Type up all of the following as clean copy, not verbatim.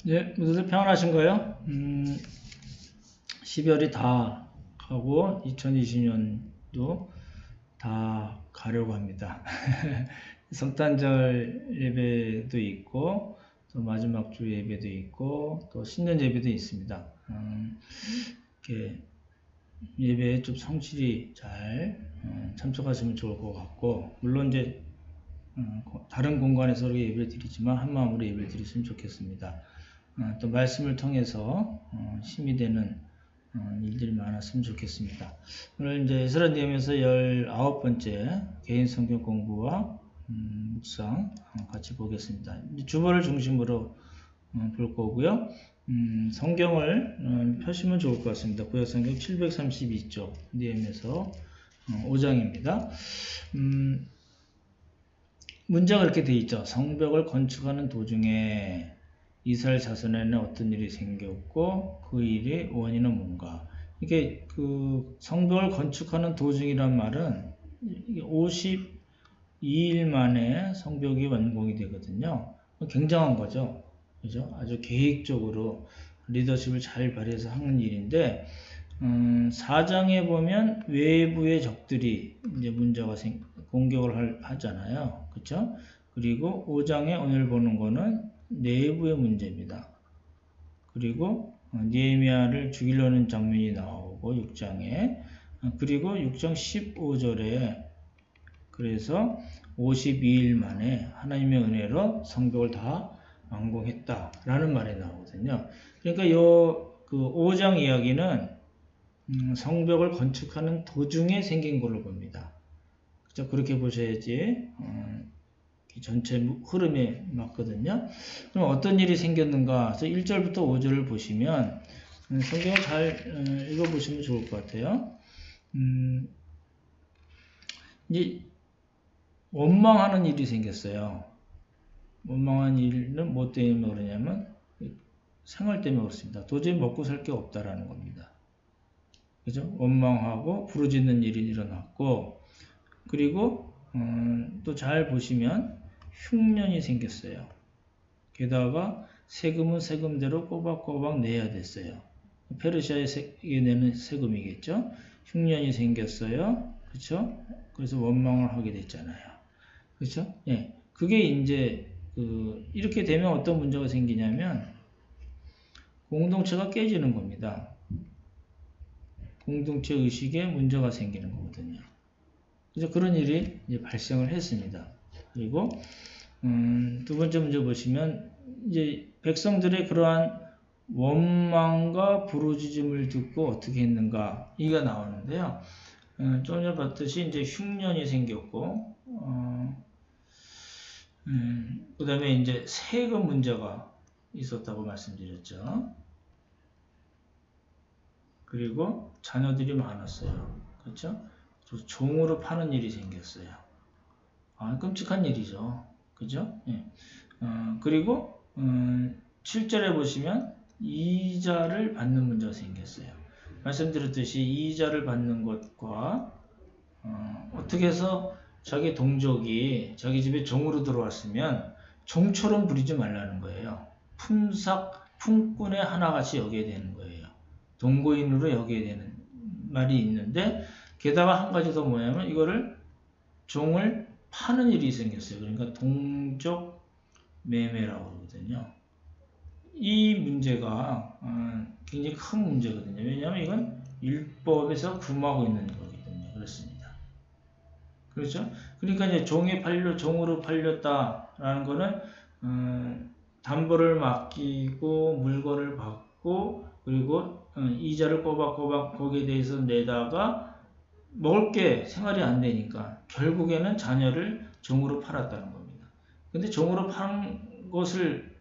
네, 모두들 평안하신 거예요? 12월이 다 가고 2020년도 다 가려고 합니다. 성탄절 예배도 있고 또 마지막 주 예배도 있고 또 신년 예배도 있습니다. 이렇게 예배에 좀 성실히 잘 참석하시면 좋을 것 같고, 물론 이제 다른 공간에서 예배를 드리지만 한 마음으로 예배를 드리시면 좋겠습니다. 또 말씀을 통해서 힘이 되는 일들이 많았으면 좋겠습니다. 오늘 이제 에스라 내용에서 19번째 개인 성경 공부와 묵상 같이 보겠습니다. 주보를 중심으로 볼 거고요. 성경을 펴시면 좋을 것 같습니다. 구약성경 732쪽 내용에서 5장입니다. 문제가 이렇게 되어 있죠. 성벽을 건축하는 도중에 이스라엘 자손에는 어떤 일이 생겼고 그 일의 원인은 뭔가. 이게 그 성벽을 건축하는 도중이란 말은 52일 만에 성벽이 완공이 되거든요. 굉장한 거죠. 그죠? 아주 계획적으로 리더십을 잘 발휘해서 하는 일인데, 4장에 보면 외부의 적들이 이제 문제가 공격을 하잖아요. 그쵸? 그리고 5장에 오늘 보는 거는 내부의 문제입니다. 그리고 느헤미야를 죽이려는 장면이 나오고 6장에, 그리고 6장 15절에 그래서 52일 만에 하나님의 은혜로 성벽을 다 완공했다라는 말이 나오거든요. 그러니까 그 5장 이야기는 성벽을 건축하는 도중에 생긴 걸로 봅니다. 그렇죠? 그렇게 보셔야지 전체 흐름에 맞거든요. 그럼 어떤 일이 생겼는가? 그래서 1절부터 5절을 보시면 성경을 잘 읽어보시면 좋을 것 같아요. 이제 원망하는 일이 생겼어요. 원망한 일은 뭐 때문에 그러냐면 생활 때문에 그렇습니다. 도저히 먹고 살 게 없다라는 겁니다. 그죠? 원망하고 부르짖는 일이 일어났고, 그리고 또 잘 보시면 흉년이 생겼어요. 게다가 세금은 세금대로 꼬박꼬박 내야 됐어요. 페르시아에 내는 세금이겠죠. 흉년이 생겼어요. 그렇죠? 그래서 원망을 하게 됐잖아요. 그렇죠? 예. 그게 이제 이렇게 되면 어떤 문제가 생기냐면 공동체가 깨지는 겁니다. 공동체 의식에 문제가 생기는 거거든요. 그래서 그런 일이 이제 발생을 했습니다. 그리고 두 번째 문제 보시면 이제 백성들의 그러한 원망과 부르짖음을 듣고 어떻게 했는가 이가 나오는데요. 좀 전에 봤듯이 이제 흉년이 생겼고, 그 다음에 이제 세금 문제가 있었다고 말씀드렸죠. 그리고 자녀들이 많았어요. 그렇죠? 종으로 파는 일이 생겼어요. 끔찍한 일이죠. 그죠? 예. 그리고 7절에 보시면 이자를 받는 문제가 생겼어요. 말씀드렸듯이 이자를 받는 것과 어떻게 해서 자기 동족이 자기 집에 종으로 들어왔으면 종처럼 부리지 말라는 거예요. 품꾼의 하나같이 여겨야 되는 거예요. 동거인으로 여겨야 되는 말이 있는데, 게다가 한 가지 더 뭐냐면 이거를 종을 파는 일이 생겼어요. 그러니까 동족 매매라고 그러거든요. 이 문제가 굉장히 큰 문제거든요. 왜냐하면 이건 율법에서 금하고 있는 거거든요. 그렇습니다. 그렇죠? 그러니까 이제 종으로 팔렸다라는 거는 담보를 맡기고 물건을 받고 그리고 이자를 꼬박꼬박 거기에 대해서 내다가 먹을 게 생활이 안 되니까 결국에는 자녀를 종으로 팔았다는 겁니다. 근데 종으로 판 것을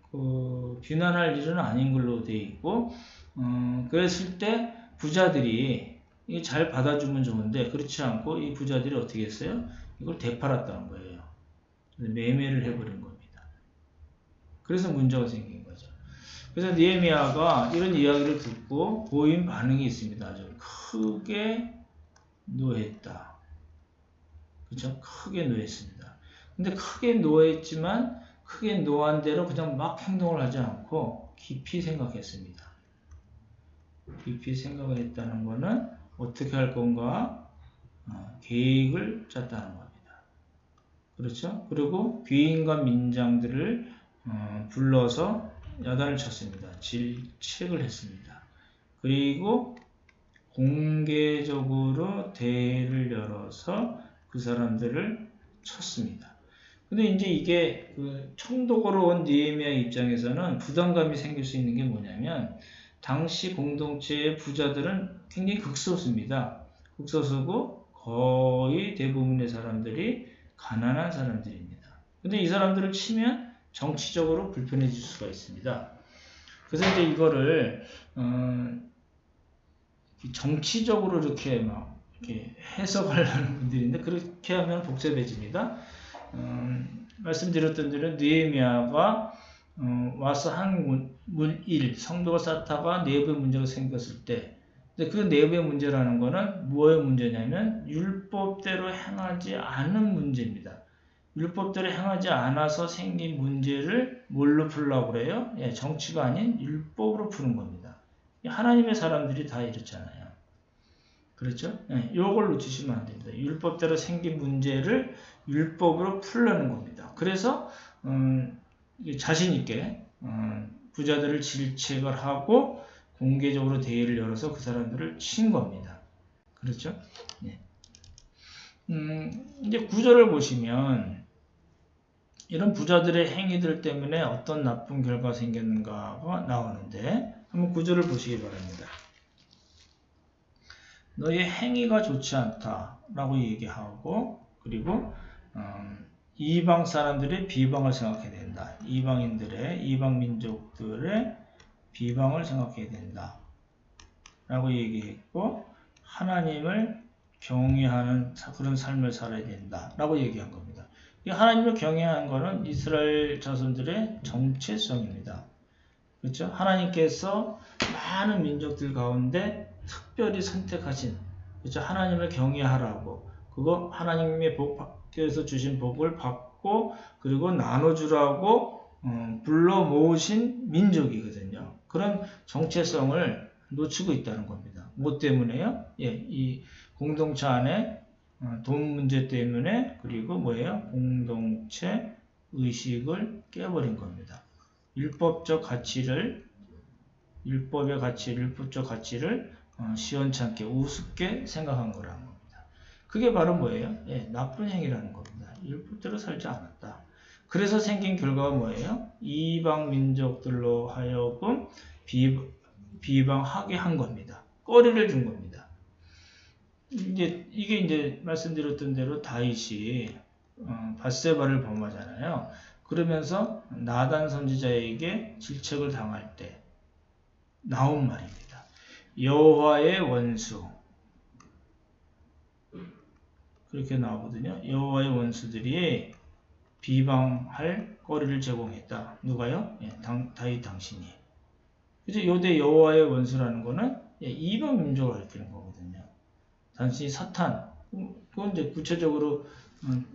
비난할 일은 아닌 걸로 되어 있고, 그랬을 때 부자들이 이게 잘 받아주면 좋은데 그렇지 않고 이 부자들이 어떻게 했어요? 이걸 되팔았다는 거예요. 매매를 해버린 겁니다. 그래서 문제가 생긴 거죠. 그래서 느헤미야가 이런 이야기를 듣고 보인 반응이 있습니다. 아주 크게 노했다. 그죠? 크게 노했습니다. 근데 크게 노했지만 크게 노한 대로 그냥 막 행동을 하지 않고 깊이 생각했습니다. 깊이 생각을 했다는 것은 어떻게 할 건가 계획을 짰다는 겁니다. 그렇죠? 그리고 귀인과 민장들을 불러서 야단을 쳤습니다. 질책을 했습니다. 그리고 공개적으로 대회를 열어서 그 사람들을 쳤습니다. 근데 이제 이게 그 청독으로 온 느헤미야 입장에서는 부담감이 생길 수 있는 게 뭐냐면 당시 공동체의 부자들은 굉장히 극소수입니다. 극소수고 거의 대부분의 사람들이 가난한 사람들입니다. 근데 이 사람들을 치면 정치적으로 불편해질 수가 있습니다. 그래서 이제 이거를 정치적으로 이렇게 막 이렇게 해석하려는 분들인데 그렇게 하면 복잡해집니다. 말씀드렸던 대로 느헤미야가 와서 한 일, 성도가 쌓다가 내부의 문제가 생겼을 때, 근데 그 내부의 문제라는 거는 뭐의 문제냐면 율법대로 행하지 않은 문제입니다. 율법대로 행하지 않아서 생긴 문제를 뭘로 풀려고 그래요? 예, 정치가 아닌 율법으로 푸는 겁니다. 하나님의 사람들이 다 이렇잖아요. 그렇죠? 예, 요걸 놓치시면 안 됩니다. 율법대로 생긴 문제를 율법으로 풀려는 겁니다. 그래서 자신 있게 부자들을 질책을 하고 공개적으로 대회를 열어서 그 사람들을 친 겁니다. 그렇죠? 네. 이제 구절을 보시면 이런 부자들의 행위들 때문에 어떤 나쁜 결과가 생겼는가가 나오는데 한번 구절을 보시기 바랍니다. 너의 행위가 좋지 않다라고 얘기하고 그리고 이방 사람들의 비방을 생각해야 된다. 이방 민족들의 비방을 생각해야 된다. 라고 얘기했고 하나님을 경외하는 그런 삶을 살아야 된다. 라고 얘기한 겁니다. 이 하나님을 경외하는 것은 이스라엘 자손들의 정체성입니다. 그렇죠? 하나님께서 많은 민족들 가운데 특별히 선택하신 그렇죠? 하나님을 경외하라고 그거 하나님의 복에서 주신 복을 받고 그리고 나눠주라고 불러 모으신 민족이거든요. 그런 정체성을 놓치고 있다는 겁니다. 뭐 때문에요? 예, 이 공동체 안에 돈 문제 때문에 그리고 뭐예요? 공동체 의식을 깨버린 겁니다. 율법적 가치를 시원찮게 우습게 생각한 거라는 겁니다. 그게 바로 뭐예요? 예, 나쁜 행위라는 겁니다. 율법대로 살지 않았다. 그래서 생긴 결과가 뭐예요? 이방 민족들로 하여금 비방하게 한 겁니다. 꺼리를 준 겁니다. 이게 이제 말씀드렸던 대로 다윗이 밧세바를 범하잖아요. 그러면서 나단 선지자에게 질책을 당할 때 나온 말입니다. 여호와의 원수 그렇게 나오거든요. 여호와의 원수들이 비방할 거리를 제공했다. 누가요? 예, 다윗 당신이. 그래서 요대 여호와의 원수라는 거는 이방 민족을 가리키는 거거든요. 단순히 사탄 그건 이제 구체적으로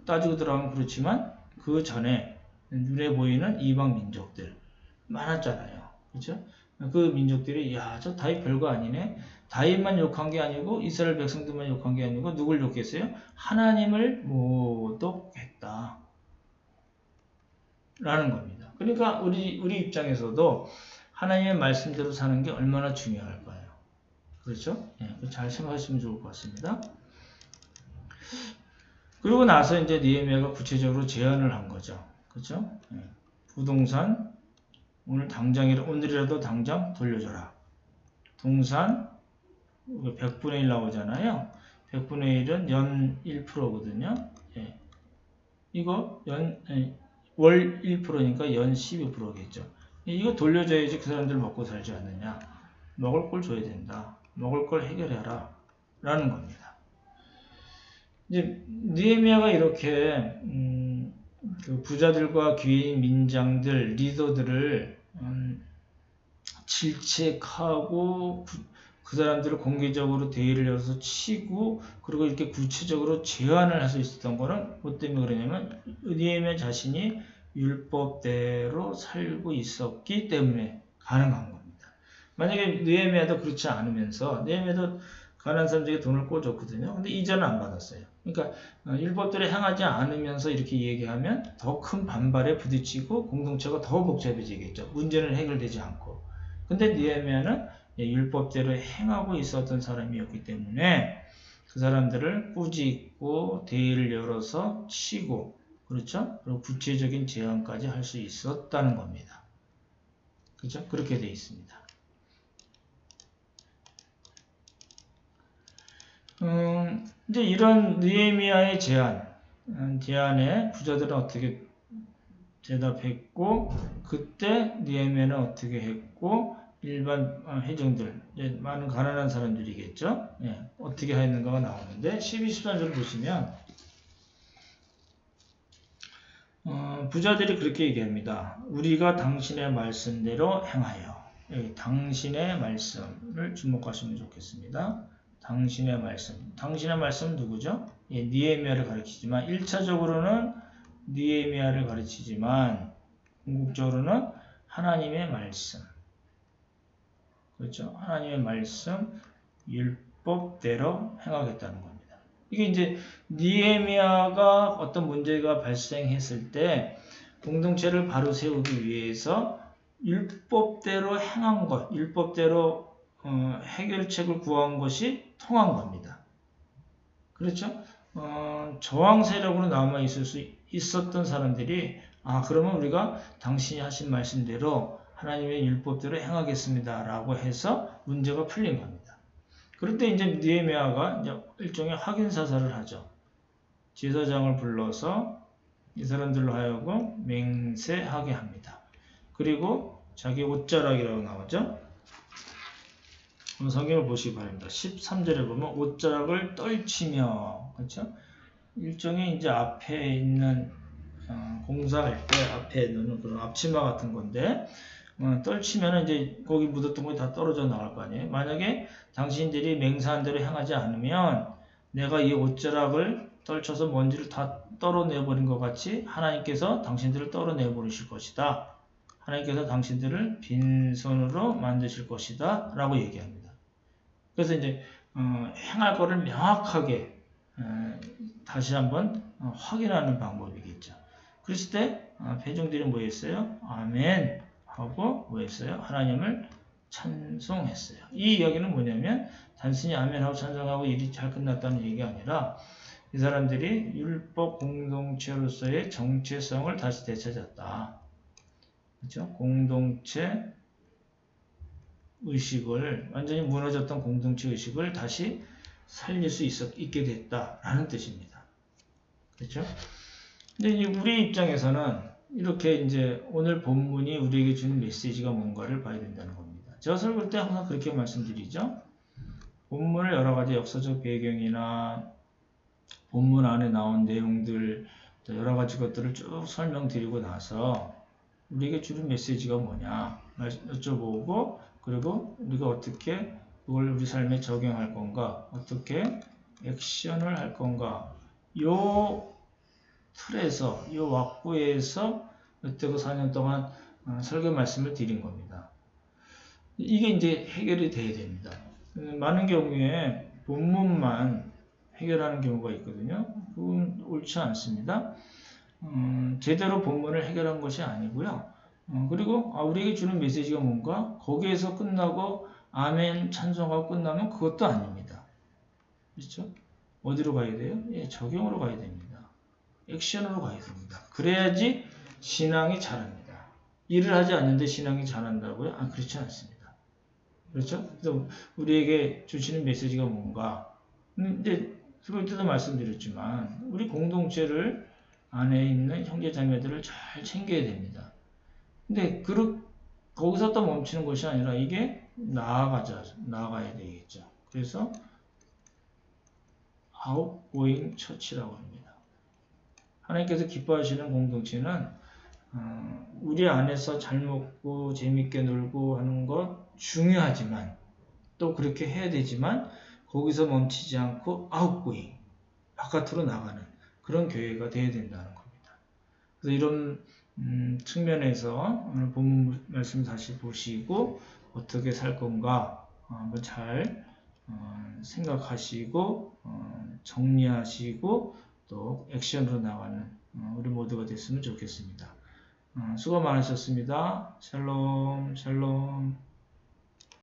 따지고 들어가면 그렇지만 그 전에 눈에 보이는 이방 민족들 많았잖아요. 그렇죠? 그 민족들이 야, 저 다윗 별거 아니네. 다윗만 욕한 게 아니고 이스라엘 백성들만 욕한 게 아니고 누굴 욕했어요? 하나님을 모독했다. 라는 겁니다. 그러니까 우리 입장에서도 하나님의 말씀대로 사는 게 얼마나 중요할까요? 그렇죠? 네, 잘 생각하시면 좋을 것 같습니다. 그리고 나서 이제 느헤미야가 구체적으로 제안을 한 거죠. 그렇죠? 네. 부동산 오늘이라도 당장 돌려줘라. 동산 100분의 1 나오잖아요. 100분의 1은 연 1%거든요. 예. 이거 월 1%니까 연 12%겠죠. 이거 돌려줘야지 그 사람들 먹고 살지 않느냐. 먹을 걸 줘야 된다. 먹을 걸 해결해라. 라는 겁니다. 이제 느헤미야가 이렇게 그 부자들과 귀인 민장들 리더들을 질책하고 그 사람들을 공개적으로 대회를 열어서 치고 그리고 이렇게 구체적으로 제안을 할 수 있었던 거는 뭐 때문에 그러냐면 느헤미야 자신이 율법대로 살고 있었기 때문에 가능한 겁니다. 만약에 느헤미야도 그렇지 않으면서 느헤미야도 가난한 사람들에게 돈을 꿔줬거든요. 근데 이자는 안 받았어요. 그러니까 율법대로 행하지 않으면서 이렇게 얘기하면 더 큰 반발에 부딪히고 공동체가 더 복잡해지겠죠. 문제는 해결되지 않고. 근데 느헤미야는 율법대로 행하고 있었던 사람이었기 때문에 그 사람들을 꾸짖고 대의를 열어서 치고, 그렇죠? 그리고 구체적인 제안까지 할 수 있었다는 겁니다. 그렇죠? 그렇게 되어 있습니다. 이제 이런 느헤미야의 제안에 부자들은 어떻게 대답했고, 그때 느헤미야는 어떻게 했고, 일반 회중들, 많은 가난한 사람들이겠죠? 예, 어떻게 했는가가 나오는데 12, 13절 보시면 부자들이 그렇게 얘기합니다. 우리가 당신의 말씀대로 행하여. 당신의 말씀을 주목하시면 좋겠습니다. 당신의 말씀. 당신의 말씀은 누구죠? 느헤미야를 가르치지만 1차적으로는 느헤미야를 가르치지만 궁극적으로는 하나님의 말씀. 그렇죠? 하나님의 말씀, 율법대로 행하겠다는 겁니다. 이게 이제 느헤미야가 어떤 문제가 발생했을 때 공동체를 바로 세우기 위해서 율법대로 행한 것, 율법대로 해결책을 구한 것이 통한 겁니다. 그렇죠? 저항 세력으로 남아 있을 수 있었던 사람들이 그러면 우리가 당신이 하신 말씀대로 하나님의 율법대로 행하겠습니다. 라고 해서 문제가 풀린 겁니다. 그럴 때 이제 느헤미야가 일종의 확인 사살을 하죠. 제사장을 불러서 이 사람들로 하여금 맹세하게 합니다. 그리고 자기 옷자락이라고 나오죠. 성경을 보시기 바랍니다. 13절에 보면 옷자락을 떨치며, 그렇죠? 일종의 이제 앞에 있는 공사할 때 앞에 넣는 그런 앞치마 같은 건데 떨치면 이제 거기 묻었던 거 다 떨어져 나갈 거 아니에요. 만약에 당신들이 맹세한 대로 행하지 않으면 내가 이 옷자락을 떨쳐서 먼지를 다 떨어내버린 것 같이 하나님께서 당신들을 떨어내버리실 것이다. 하나님께서 당신들을 빈손으로 만드실 것이다. 라고 얘기합니다. 그래서 이제 행할 거를 명확하게 다시 한번 확인하는 방법이겠죠. 그랬을 때 회중들이 뭐 했어요? 아멘 하고 뭐 했어요? 하나님을 찬송했어요. 이 이야기는 뭐냐면 단순히 아멘하고 찬송하고 일이 잘 끝났다는 얘기가 아니라 이 사람들이 율법 공동체로서의 정체성을 다시 되찾았다. 그렇죠? 공동체 의식을 완전히 무너졌던 공동체 의식을 다시 살릴 수 있게 됐다라는 뜻입니다. 그렇죠? 근데 우리 입장에서는 이렇게 이제 오늘 본문이 우리에게 주는 메시지가 뭔가를 봐야 된다는 겁니다. 제가 설교할 때 항상 그렇게 말씀드리죠. 본문을 여러 가지 역사적 배경이나 본문 안에 나온 내용들 여러 가지 것들을 쭉 설명드리고 나서 우리에게 주는 메시지가 뭐냐 여쭤보고 그리고 우리가 어떻게 그걸 우리 삶에 적용할 건가 어떻게 액션을 할 건가 요 틀에서 요 왁구에서 여태고 4년 동안 설교 말씀을 드린 겁니다. 이게 이제 해결이 돼야 됩니다. 많은 경우에 본문만 해결하는 경우가 있거든요. 그건 옳지 않습니다. 제대로 본문을 해결한 것이 아니고요. 그리고 우리에게 주는 메시지가 뭔가 거기에서 끝나고 아멘 찬송하고 끝나면 그것도 아닙니다. 그렇죠? 어디로 가야 돼요? 적용으로 가야 됩니다. 액션으로 가야 됩니다. 그래야지 신앙이 자랍니다. 일을 하지 않는데 신앙이 자란다고요? 그렇지 않습니다. 그렇죠? 그래서 우리에게 주시는 메시지가 뭔가 이제 그럴 때도 말씀드렸지만 우리 공동체를 안에 있는 형제 자매들을 잘 챙겨야 됩니다. 근데 거기서 또 멈추는 것이 아니라 이게 나아가야 되겠죠. 그래서 outgoing church라고 합니다. 하나님께서 기뻐하시는 공동체는 우리 안에서 잘 먹고 재밌게 놀고 하는 것 중요하지만 또 그렇게 해야 되지만 거기서 멈추지 않고 outgoing 바깥으로 나가는 그런 교회가 되어야 된다는 겁니다. 그래서 이런 측면에서 오늘 본문 말씀 다시 보시고 어떻게 살 건가 한번 잘 생각하시고 정리하시고 또 액션으로 나가는 우리 모두가 됐으면 좋겠습니다. 수고 많으셨습니다. 샬롬 샬롬.